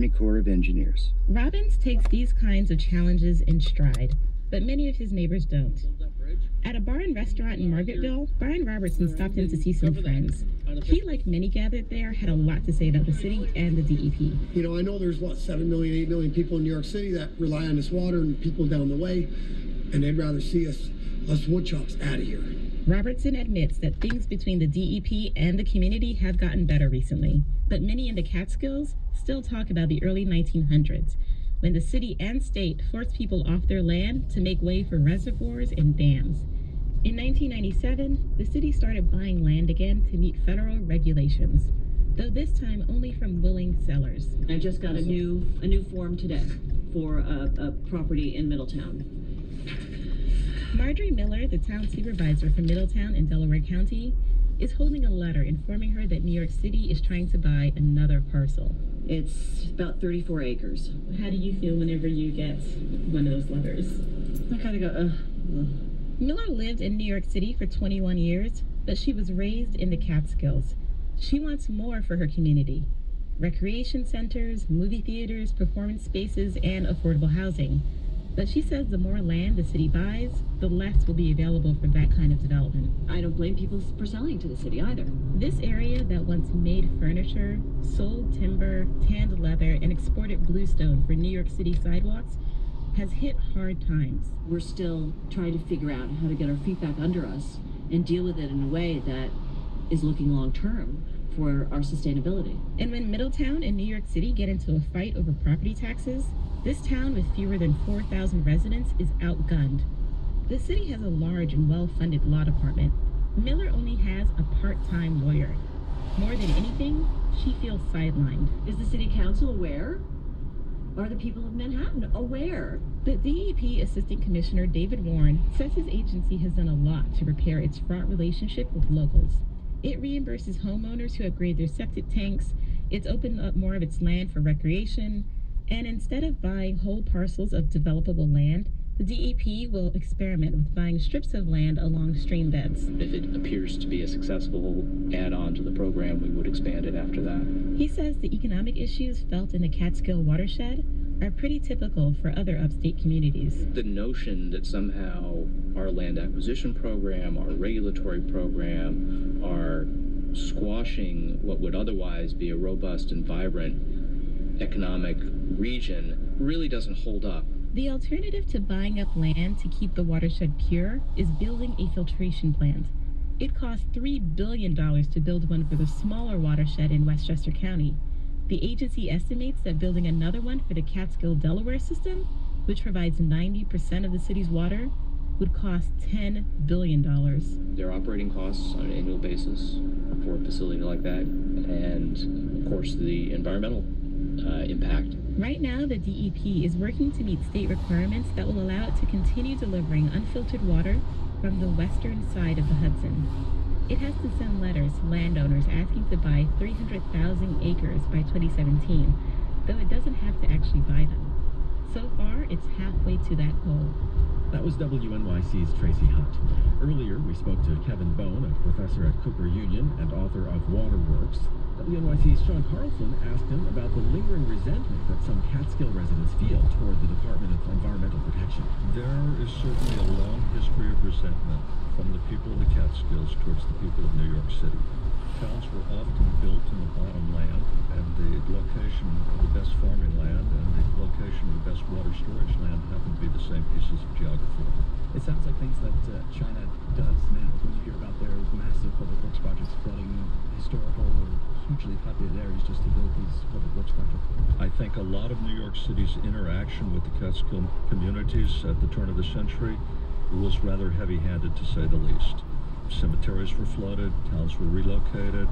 County Corps of Engineers. Robbins takes these kinds of challenges in stride, but many of his neighbors don't. At a bar and restaurant in Margaretville, Brian Robertson stopped in to see some friends. He, like many gathered there, had a lot to say about the city and the DEP. You know, I know there's, 7 million, 8 million people in New York City that rely on this water and people down the way, and they'd rather see us woodchops out of here. Robertson admits that things between the DEP and the community have gotten better recently, but many in the Catskills still talk about the early 1900s, when the city and state forced people off their land to make way for reservoirs and dams. In 1997, the city started buying land again to meet federal regulations, though this time only from willing sellers. I just got a new form today for a property in Middletown. Marjorie Miller, the town supervisor for Middletown in Delaware County, is holding a letter informing her that New York City is trying to buy another parcel. It's about 34 acres. How do you feel whenever you get one of those letters? I kind of go, Miller lived in New York City for 21 years, but she was raised in the Catskills. She wants more for her community: recreation centers, movie theaters, performance spaces, and affordable housing. But she says the more land the city buys, the less will be available for that kind of development. I don't blame people for selling to the city either. This area that once made furniture, sold timber, tanned leather, and exported bluestone for New York City sidewalks has hit hard times. We're still trying to figure out how to get our feet back under us and deal with it in a way that is looking long term for our sustainability. And when Middletown and New York City get into a fight over property taxes, this town with fewer than 4,000 residents is outgunned. The city has a large and well-funded law department. Miller only has a part-time lawyer. More than anything, she feels sidelined. Is the city council aware? Are the people of Manhattan aware? The DEP Assistant Commissioner David Warren says his agency has done a lot to repair its fraught relationship with locals. It reimburses homeowners who upgrade their septic tanks, it's opened up more of its land for recreation, and instead of buying whole parcels of developable land, the DEP will experiment with buying strips of land along stream beds. If it appears to be a successful add-on to the program, we would expand it after that. He says the economic issues felt in the Catskill watershed are pretty typical for other upstate communities. The notion that somehow our land acquisition program, our regulatory program, are squashing what would otherwise be a robust and vibrant economic region really doesn't hold up. The alternative to buying up land to keep the watershed pure is building a filtration plant. It costs $3 billion to build one for the smaller watershed in Westchester County. The agency estimates that building another one for the Catskill Delaware system, which provides 90% of the city's water, would cost $10 billion. There are operating costs on an annual basis for a facility like that, and of course the environmental impact. Right now, the DEP is working to meet state requirements that will allow it to continue delivering unfiltered water from the western side of the Hudson. It has to send letters to landowners asking to buy 300,000 acres by 2017, though it doesn't have to actually buy them. So far, it's halfway to that goal. That was WNYC's Tracy Hunt. Earlier, we spoke to Kevin Bone, a professor at Cooper Union and author of Waterworks. WNYC's Sean Carlson asked him about the lingering resentment that some Catskill residents feel toward the Department of Environmental Protection. There is certainly a long history of resentment from the people of the Catskills towards the people of New York City. Towns were often built in the bottom land, and the location of the best farming land and the location of the best water storage land happen to be the same pieces of geography. It sounds like things that China does now. When you hear about their massive public works projects flooding historical or hugely populated areas just to build these public works projects. I think a lot of New York City's interaction with the Catskill communities at the turn of the century was rather heavy-handed, to say the least. Cemeteries were flooded, towns were relocated.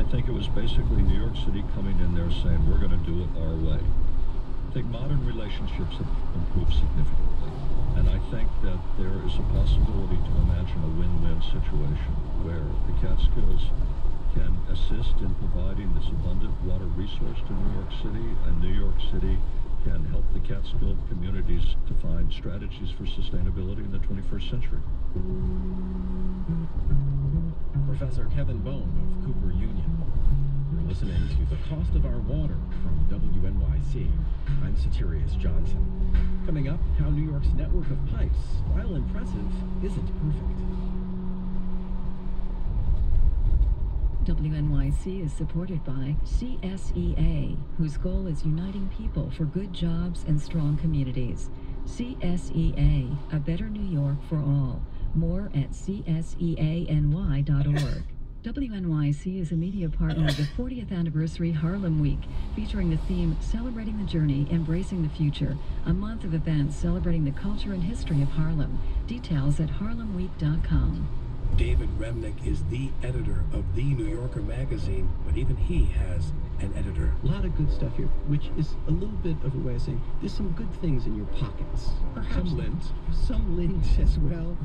I think it was basically New York City coming in there saying, we're going to do it our way. I think modern relationships have improved significantly. And I think that there is a possibility to imagine a win-win situation where the Catskills can assist in providing this abundant water resource to New York City, and New York City can help the Catskill communities to find strategies for sustainability in the 21st century. Professor Kevin Bone of Cooper Union. You're listening to The Cost of Our Water from WNYC. I'm Satirius Johnson. Coming up, how New York's network of pipes, while impressive, isn't perfect. WNYC is supported by CSEA, whose goal is uniting people for good jobs and strong communities. CSEA, a better New York for all. More at cseany.org. WNYC is a media partner of the 40th Anniversary Harlem Week, featuring the theme Celebrating the Journey, Embracing the Future, a month of events celebrating the culture and history of Harlem. Details at harlemweek.com. David Remnick is the editor of The New Yorker magazine, but even he has an editor. A lot of good stuff here, which is a little bit of a way of saying there's some good things in your pockets. Perhaps lint. Some lint as well.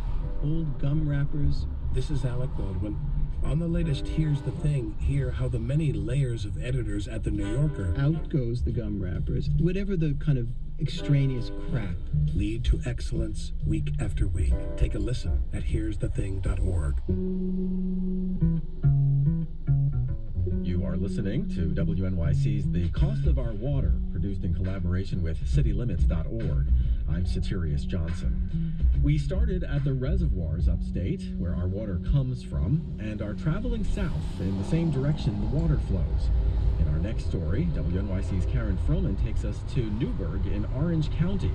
Old gum wrappers. This is Alec Baldwin. On the latest Here's the Thing, hear how the many layers of editors at The New Yorker Out goes the gum wrappers. Whatever the kind of extraneous crap lead to excellence week after week. Take a listen at here'sthething.org. You are listening to WNYC's The Cost of Our Water, produced in collaboration with citylimits.org. I'm Satirius Johnson. We started at the reservoirs upstate, where our water comes from, and are traveling south in the same direction the water flows. In our next story, WNYC's Karen Froman takes us to Newburgh in Orange County.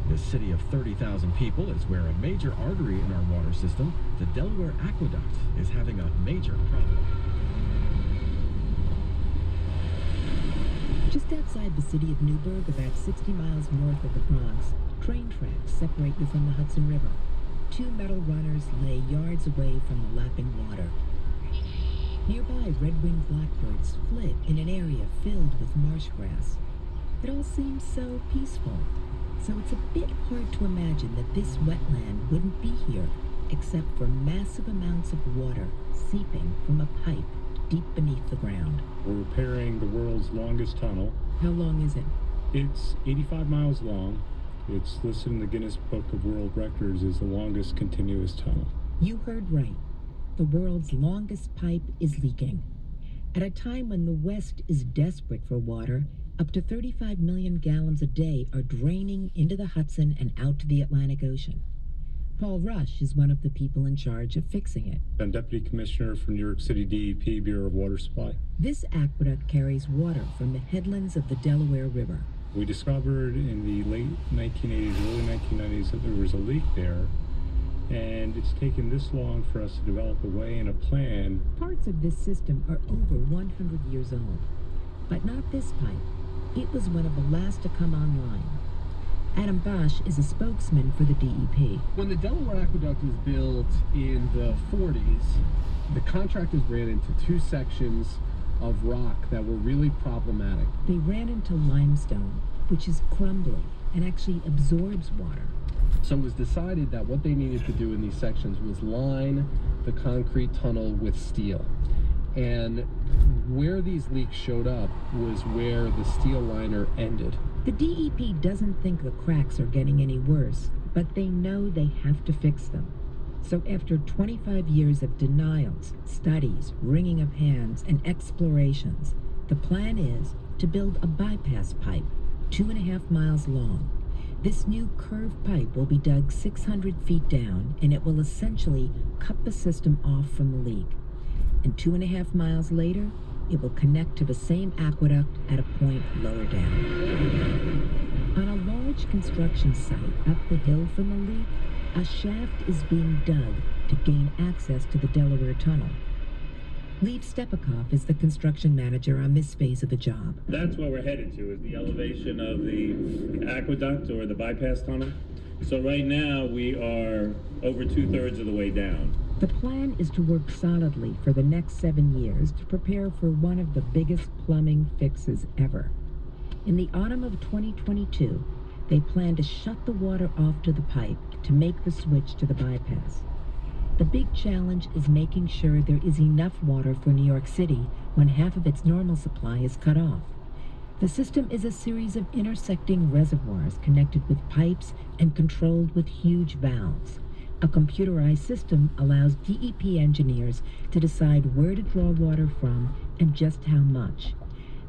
This city of 30,000 people is where a major artery in our water system, the Delaware Aqueduct, is having a major problem. Just outside the city of Newburgh, about 60 miles north of the Bronx, train tracks separate you from the Hudson River. Two metal runners lay yards away from the lapping water. Nearby, red-winged blackbirds flit in an area filled with marsh grass. It all seems so peaceful, so it's a bit hard to imagine that this wetland wouldn't be here, except for massive amounts of water seeping from a pipe deep beneath the ground. We're repairing the world's longest tunnel. How long is it? It's 85 miles long. It's listed in the Guinness Book of World Records as the longest continuous tunnel. You heard right. The world's longest pipe is leaking. At a time when the West is desperate for water, up to 35 million gallons a day are draining into the Hudson and out to the Atlantic Ocean. Paul Rush is one of the people in charge of fixing it. I'm Deputy Commissioner for New York City DEP, Bureau of Water Supply. This aqueduct carries water from the headlands of the Delaware River. We discovered in the late 1980s, early 1990s that there was a leak there, and it's taken this long for us to develop a way and a plan. Parts of this system are over 100 years old, but not this pipe. It was one of the last to come online. Adam Bosch is a spokesman for the DEP. When the Delaware Aqueduct was built in the 40s, the contractors ran into two sections of rock that were really problematic. They ran into limestone, which is crumbly and actually absorbs water. So it was decided that what they needed to do in these sections was line the concrete tunnel with steel. And where these leaks showed up was where the steel liner ended. The DEP doesn't think the cracks are getting any worse, but they know they have to fix them. So after 25 years of denials, studies, wringing of hands, and explorations, the plan is to build a bypass pipe, 2.5 miles long. This new curved pipe will be dug 600 feet down, and it will essentially cut the system off from the leak. And 2.5 miles later, it will connect to the same aqueduct at a point lower down. On a large construction site up the hill from the leak, a shaft is being dug to gain access to the Delaware Tunnel. Lev Stepakov is the construction manager on this phase of the job. That's what we're headed to, is the elevation of the aqueduct or the bypass tunnel. So right now we are over 2/3 of the way down. The plan is to work solidly for the next 7 years to prepare for one of the biggest plumbing fixes ever. In the autumn of 2022, they plan to shut the water off to the pipe to make the switch to the bypass. The big challenge is making sure there is enough water for New York City when half of its normal supply is cut off. The system is a series of intersecting reservoirs connected with pipes and controlled with huge valves. A computerized system allows DEP engineers to decide where to draw water from and just how much.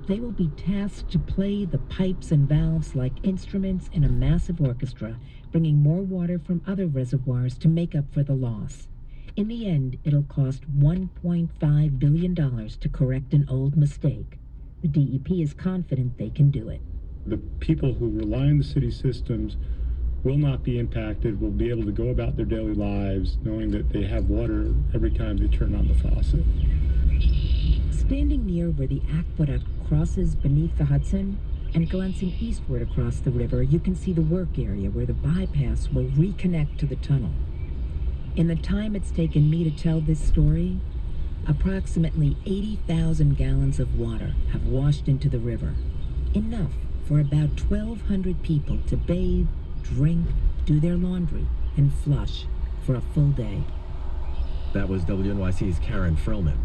They will be tasked to play the pipes and valves like instruments in a massive orchestra, bringing more water from other reservoirs to make up for the loss. In the end, it'll cost $1.5 billion to correct an old mistake. The DEP is confident they can do it. The people who rely on the city systems will not be impacted, will be able to go about their daily lives knowing that they have water every time they turn on the faucet. Standing near where the aqueduct crosses beneath the Hudson and glancing eastward across the river, you can see the work area where the bypass will reconnect to the tunnel. In the time it's taken me to tell this story, approximately 80,000 gallons of water have washed into the river. Enough for about 1,200 people to bathe, drink, do their laundry, and flush for a full day. That was WNYC's Karen Frillman.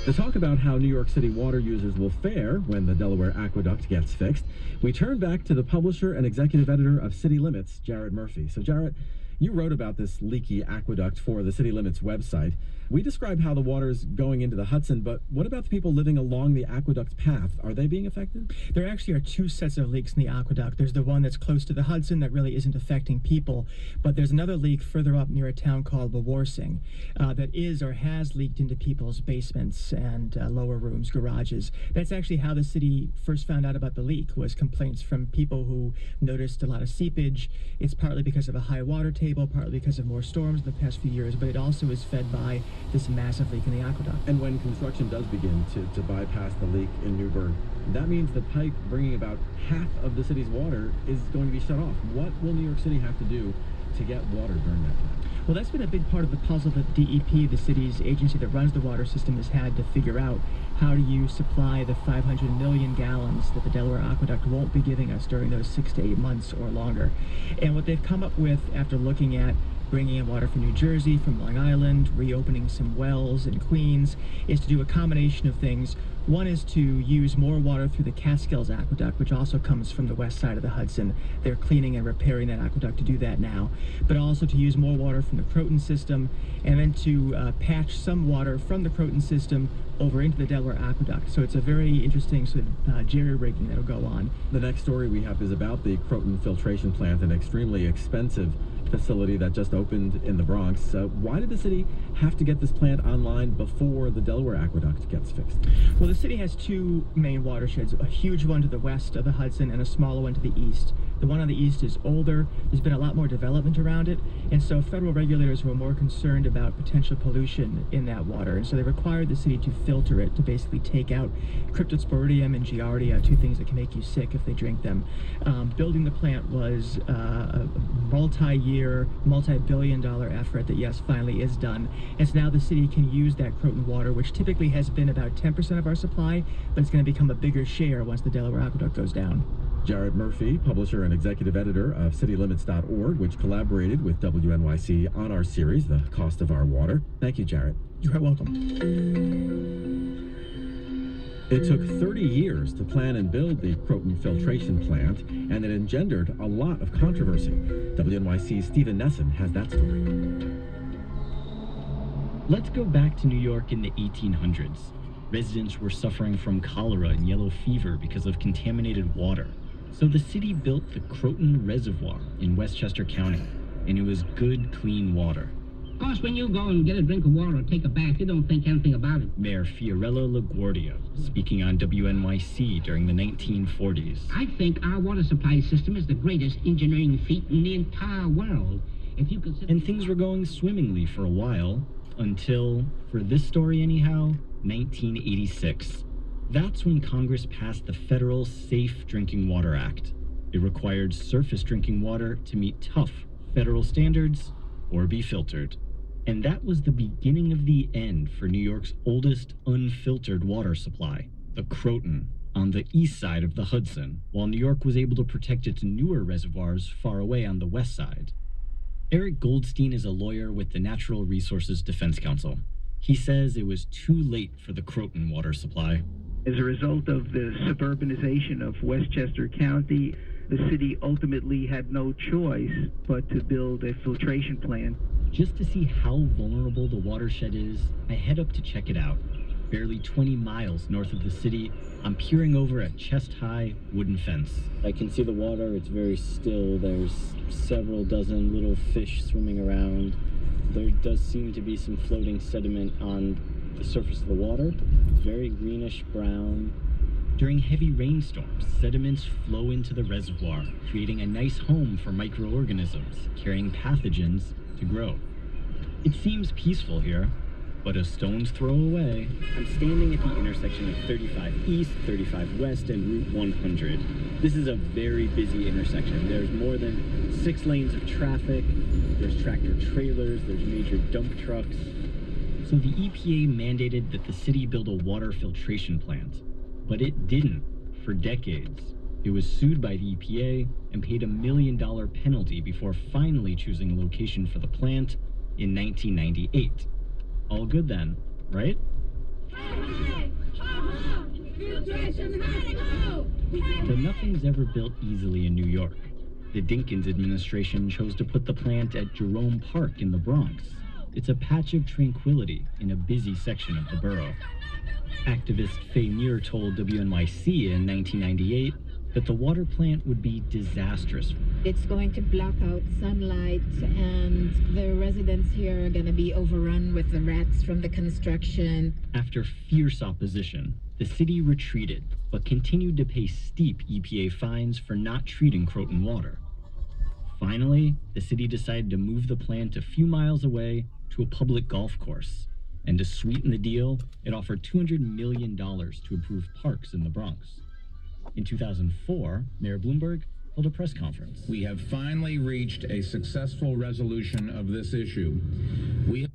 To talk about how New York City water users will fare when the Delaware Aqueduct gets fixed, we turn back to the publisher and executive editor of City Limits, Jared Murphy. So, Jared, you wrote about this leaky aqueduct for the City Limits website. We describe how the water is going into the Hudson, but what about the people living along the aqueduct's path? Are they being affected? There actually are two sets of leaks in the aqueduct. There's the one that's close to the Hudson that really isn't affecting people, but there's another leak further up near a town called Wawarsing that is or has leaked into people's basements and lower rooms, garages. That's actually how the city first found out about the leak, was complaints from people who noticed a lot of seepage. It's partly because of a high water table, partly because of more storms in the past few years, but it also is fed by this massive leak in the aqueduct. And when construction does begin to bypass the leak in Newburgh, that means the pipe bringing about half of the city's water is going to be shut off. What will New York City have to do to get water during that time? Well, that's been a big part of the puzzle that DEP, the city's agency that runs the water system, has had to figure out. How do you supply the 500 million gallons that the Delaware Aqueduct won't be giving us during those 6 to 8 months or longer? And what they've come up with after looking at bringing in water from New Jersey, from Long Island, reopening some wells in Queens, is to do a combination of things. One is to use more water through the Catskills Aqueduct, which also comes from the west side of the Hudson. They're cleaning and repairing that aqueduct to do that now. But also to use more water from the Croton system, and then to patch some water from the Croton system over into the Delaware Aqueduct. So it's a very interesting sort of jerry-rigging that'll go on. The next story we have is about the Croton filtration plant, an extremely expensive facility that just opened in the Bronx. Why did the city have to get this plant online before the Delaware Aqueduct gets fixed? Well, the city has two main watersheds, a huge one to the west of the Hudson and a smaller one to the east. The one on the east is older, there's been a lot more development around it, and so federal regulators were more concerned about potential pollution in that water, and so they required the city to filter it, to basically take out cryptosporidium and giardia, two things that can make you sick if they drink them. Building the plant was a multi-year, multi-billion-dollar effort that, yes, finally is done. And so now the city can use that Croton water, which typically has been about 10% of our supply, but it's going to become a bigger share once the Delaware Aqueduct goes down. Jared Murphy, publisher and executive editor of CityLimits.org, which collaborated with WNYC on our series, The Cost of Our Water. Thank you, Jared. You're welcome. It took 30 years to plan and build the Croton filtration plant, and it engendered a lot of controversy. WNYC's Stephen Nesson has that story. Let's go back to New York in the 1800s. Residents were suffering from cholera and yellow fever because of contaminated water. So the city built the Croton Reservoir in Westchester County, and it was good, clean water. Of course, when you go and get a drink of water or take a bath, you don't think anything about it. Mayor Fiorello LaGuardia, speaking on WNYC during the 1940s. I think our water supply system is the greatest engineering feat in the entire world. If you consider... And things were going swimmingly for a while, until, for this story anyhow, 1986. That's when Congress passed the Federal Safe Drinking Water Act. It required surface drinking water to meet tough federal standards or be filtered. And that was the beginning of the end for New York's oldest unfiltered water supply, the Croton, on the east side of the Hudson, while New York was able to protect its newer reservoirs far away on the west side. Eric Goldstein is a lawyer with the Natural Resources Defense Council. He says it was too late for the Croton water supply. As a result of the suburbanization of Westchester County, the city ultimately had no choice but to build a filtration plant. Just to see how vulnerable the watershed is, I head up to check it out. Barely 20 miles north of the city, I'm peering over a chest-high wooden fence. I can see the water, it's very still. There's several dozen little fish swimming around. There does seem to be some floating sediment on the surface of the water. It's very greenish brown. During heavy rainstorms, sediments flow into the reservoir, creating a nice home for microorganisms, carrying pathogens to grow. It seems peaceful here, but a stone's throw away. I'm standing at the intersection of 35 East, 35 West, and Route 100. This is a very busy intersection. There's more than 6 lanes of traffic, there's tractor trailers, there's major dump trucks. So the EPA mandated that the city build a water filtration plant, but it didn't for decades. It was sued by the EPA and paid $1 million penalty before finally choosing a location for the plant in 1998. All good then, right? But nothing's ever built easily in New York. The Dinkins administration chose to put the plant at Jerome Park in the Bronx. It's a patch of tranquility in a busy section of the borough. Activist Faye Muir told WNYC in 1998 that the water plant would be disastrous. It's going to block out sunlight, and the residents here are going to be overrun with the rats from the construction. After fierce opposition, the city retreated, but continued to pay steep EPA fines for not treating Croton water. Finally, the city decided to move the plant a few miles away to a public golf course. And to sweeten the deal, it offered $200 million to improve parks in the Bronx. In 2004, Mayor Bloomberg held a press conference. We have finally reached a successful resolution of this issue. We